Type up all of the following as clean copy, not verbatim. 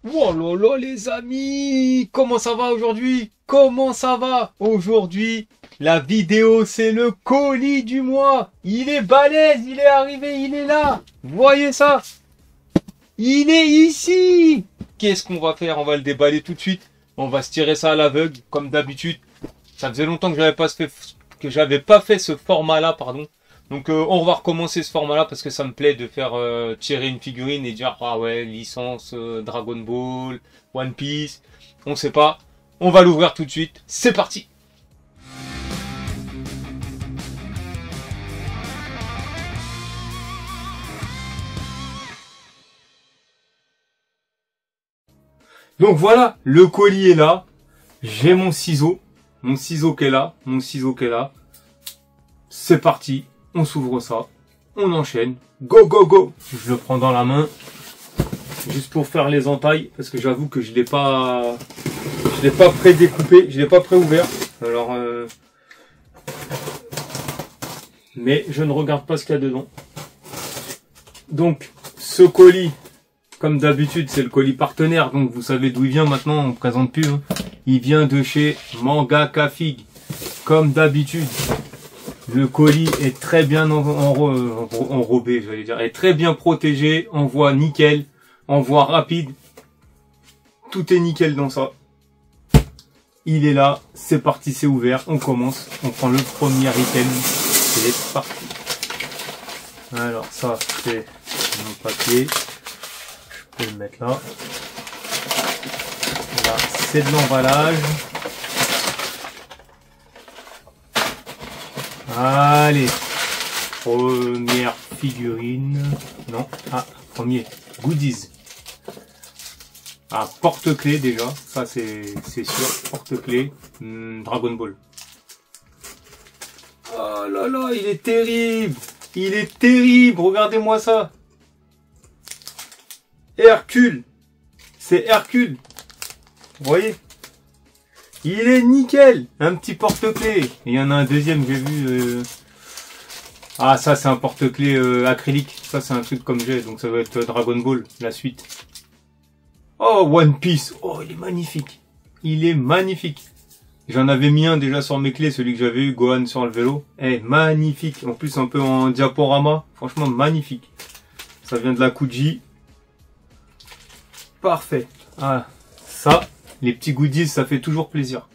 Oh là là les amis, comment ça va aujourd'hui? Comment ça va aujourd'hui? La vidéo c'est le colis du mois. Il est balèze, il est arrivé, il est là. Voyez ça? Il est ici. Qu'est-ce qu'on va faire? On va le déballer tout de suite. On va se tirer ça à l'aveugle comme d'habitude. Ça faisait longtemps que j'avais pas fait ce format-là, pardon. Donc on va recommencer ce format-là parce que ça me plaît de faire tirer une figurine et dire ah ouais, licence Dragon Ball, One Piece, on sait pas. On va l'ouvrir tout de suite. C'est parti. Donc voilà, le colis est là. J'ai mon ciseau qui est là, C'est parti, on s'ouvre ça, on enchaîne. Go, go, go. Je le prends dans la main, juste pour faire les entailles, parce que j'avoue que je l'ai pas pré-découpé, je l'ai pas pré-ouvert. Alors, mais je ne regarde pas ce qu'il y a dedans. Donc, ce colis, comme d'habitude, c'est le colis partenaire, donc vous savez d'où il vient maintenant, on ne présente plus. Hein. Il vient de chez Mangaka Fig, comme d'habitude. Le colis est très bien enrobé, j'allais dire, est très bien protégé, envoi nickel, envoi rapide. Tout est nickel dans ça. Il est là, c'est parti, c'est ouvert, on commence, on prend le premier item, c'est parti. Alors ça, c'est mon papier. Je vais le mettre là. Là, c'est de l'emballage. Allez, première figurine. Non, premier goodies. Porte-clés déjà, ça c'est sûr. Porte-clés, Dragon Ball. Oh là là, il est terrible. Il est terrible, regardez-moi ça. Hercule, c'est Hercule, vous voyez, il est nickel, un petit porte-clés, il y en a un deuxième, j'ai vu, ça c'est un porte-clés acrylique, ça c'est un truc comme j'ai, donc ça va être Dragon Ball, la suite. Oh, One Piece, oh il est magnifique, j'en avais mis un déjà sur mes clés, celui que j'avais eu, Gohan sur le vélo, magnifique, en plus un peu en diaporama, franchement magnifique, ça vient de la Kuji. Parfait. Ça, les petits goodies, ça fait toujours plaisir.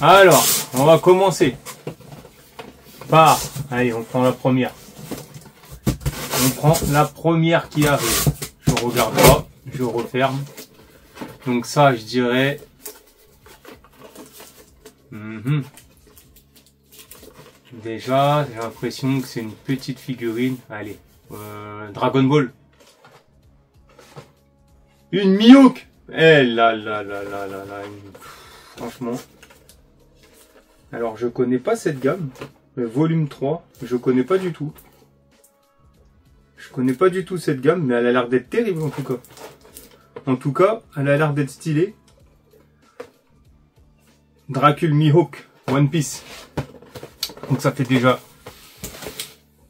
Alors, on va commencer par... Allez, on prend la première. On prend la première qui arrive. Je regarde pas, je referme. Donc ça, je dirais... Déjà, j'ai l'impression que c'est une petite figurine. Allez, Dragon Ball. Une Mihawk. Là, franchement. Alors, je connais pas cette gamme. Le volume 3, je connais pas du tout. Je connais pas du tout cette gamme, mais elle a l'air d'être terrible en tout cas. En tout cas, elle a l'air d'être stylée. Dracul Mihawk, One Piece. Donc ça fait déjà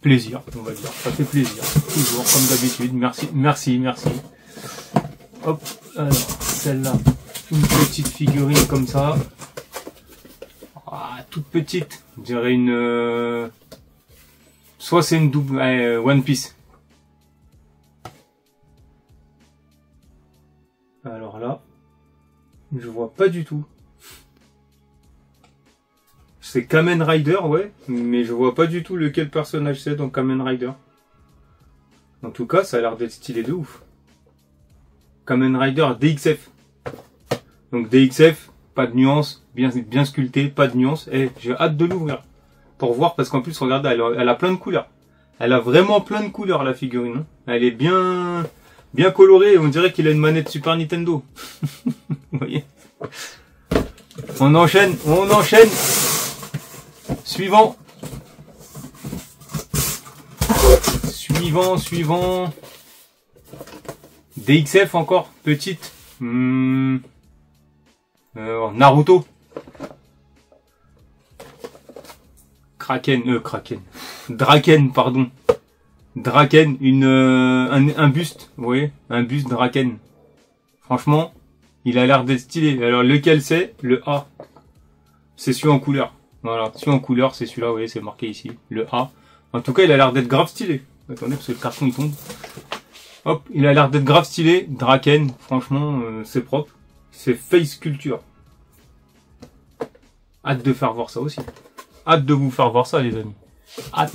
plaisir, on va dire. Ça fait plaisir. Toujours, comme d'habitude. Merci. Hop, alors, celle-là, une petite figurine comme ça. Toute petite. Je dirais une... soit c'est une double... One Piece. Alors là, je vois pas du tout. C'est Kamen Rider, ouais, mais je vois pas du tout lequel personnage c'est dans Kamen Rider. En tout cas, ça a l'air d'être stylé de ouf. Kamen Rider DXF. Donc DXF, pas de nuance, bien sculpté, pas de nuance. J'ai hâte de l'ouvrir pour voir parce qu'en plus, regardez, elle a plein de couleurs. Elle a vraiment plein de couleurs la figurine. Hein. Elle est bien colorée. On dirait qu'il a une manette Super Nintendo. Vous voyez. On enchaîne. Suivant. DXF encore, petite. Naruto. Draken, pardon. Draken, un buste, vous voyez, un buste Draken. Franchement, il a l'air d'être stylé. Alors, lequel c'est? Le A. C'est celui en couleur. Voilà, celui en couleur, c'est celui-là, vous voyez, c'est marqué ici. Le A. En tout cas, il a l'air d'être grave stylé. Attendez, parce que le carton, il tombe. Hop, il a l'air d'être grave stylé. Draken, franchement, c'est propre. C'est face culture. Hâte de faire voir ça aussi. Hâte de vous faire voir ça, les amis. Hâte.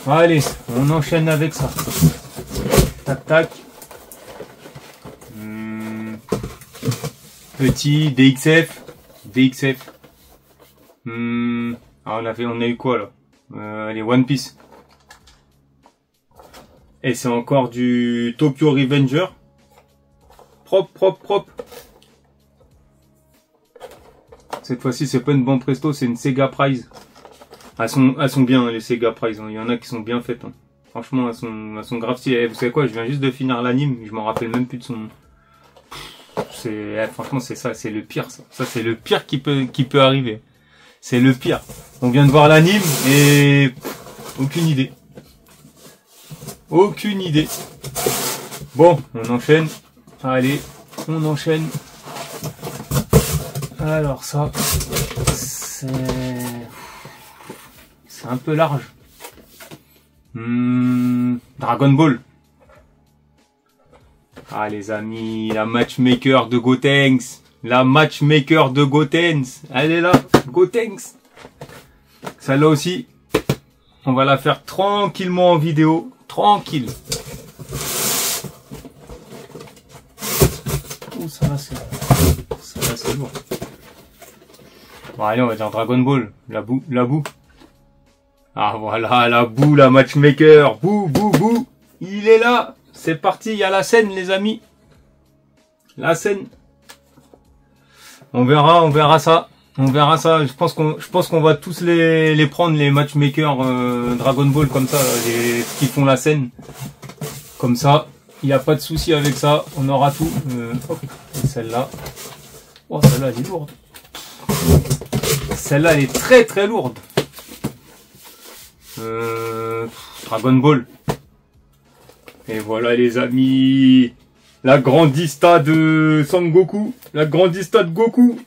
Allez, on enchaîne avec ça. Tac, tac. Petit DXF. DXF. Ah, on a eu quoi là? Allez, One Piece. Et c'est encore du Tokyo Revenger. Propre, propre, propre. Cette fois-ci, c'est pas une Ban Presto, c'est une Sega Prize. Elles sont bien, les Sega Prize. Hein. Il y en a qui sont bien faites. Hein. Franchement, elles sont grave stylées. Vous savez quoi? Je viens juste de finir l'anime. Je m'en rappelle même plus de son nom. Franchement, c'est ça. C'est le pire, ça. Ça, c'est le pire qui peut arriver. C'est le pire. On vient de voir l'anime et aucune idée. Aucune idée. Bon, on enchaîne. Allez, on enchaîne. Alors ça, c'est un peu large. Dragon Ball. Ah les amis, la matchmaker de Gotenks. La matchmaker de Gotenks. Elle est là, Gotenks. Celle-là aussi, on va la faire tranquillement en vidéo. Tranquille. Oh, ça va, c'est lourd. Bon, allez, on va dire Dragon Ball. La boue. Ah, voilà, la boue, la matchmaker. Boue. Il est là. C'est parti, il y a la scène, les amis. La scène. On verra ça. Je pense qu'on va tous les prendre, les matchmakers Dragon Ball comme ça, qui font la scène. Comme ça, il n'y a pas de souci avec ça. On aura tout. Celle-là. Oh, celle-là, elle est lourde. Celle-là, elle est très très lourde. Dragon Ball. Et voilà, les amis. La grandista de Son Goku. La grandista de Goku.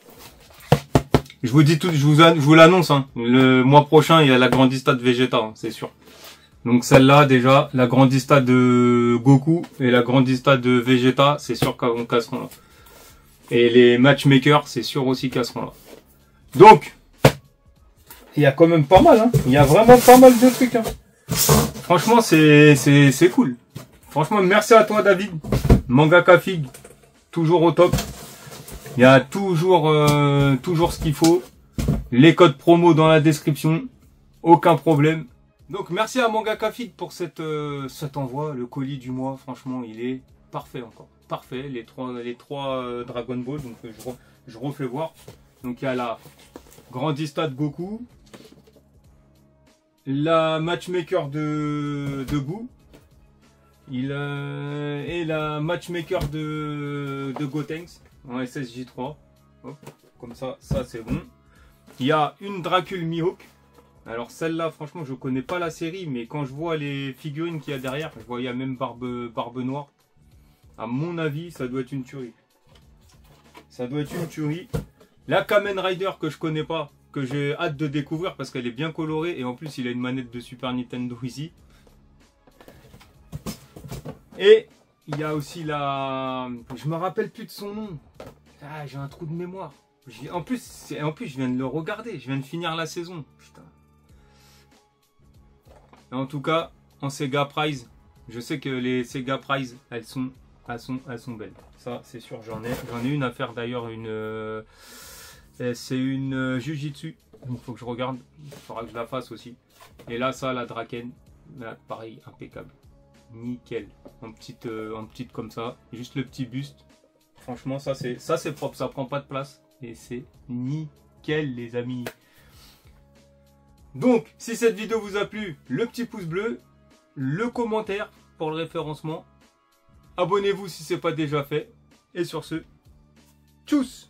Je vous dis tout, je vous l'annonce. Hein. Le mois prochain, il y a la grandista de Vegeta, hein, c'est sûr. Donc celle-là, déjà, la grandista de Goku et la grandista de Vegeta, c'est sûr qu'on casseront là. Et les matchmakers, c'est sûr aussi casseront là. Donc, il y a quand même pas mal. Hein. Il y a vraiment pas mal de trucs. Hein. Franchement, c'est cool. Franchement, merci à toi, David. Mangaka Fig, toujours au top. Il y a toujours ce qu'il faut. Les codes promo dans la description. Aucun problème. Donc merci à Mangaka Fig pour cet envoi. Le colis du mois, franchement, il est parfait encore. Parfait. Les trois Dragon Ball. Donc je refais voir. Donc il y a la grandista de Goku. La matchmaker de Boo. Et la matchmaker de Gotenks en SSJ3. Hop, comme ça c'est bon. Il y a une Dracul Mihawk. Alors celle-là, franchement, je connais pas la série, mais quand je vois les figurines qu'il y a derrière, je vois il y a même barbe noire. À mon avis, ça doit être une tuerie. Ça doit être une tuerie. La Kamen Rider que je connais pas, que j'ai hâte de découvrir parce qu'elle est bien colorée et en plus il a une manette de Super Nintendo ici. Et il y a aussi la... Je me rappelle plus de son nom. Ah, j'ai un trou de mémoire. En plus, je viens de le regarder. Je viens de finir la saison. Putain. En tout cas, en Sega Prize, je sais que les Sega Prize, elles sont belles. Ça, c'est sûr. J'en ai une à faire d'ailleurs. C'est une Jujitsu. Il faut que je regarde. Il faudra que je la fasse aussi. Et là, ça, la Draken. Là, pareil, impeccable. Nickel, en petite comme ça, juste le petit buste. Franchement, ça c'est propre, ça prend pas de place et c'est nickel, les amis. Donc, si cette vidéo vous a plu, le petit pouce bleu, le commentaire pour le référencement, abonnez-vous si c'est pas déjà fait. Et sur ce, tchuss.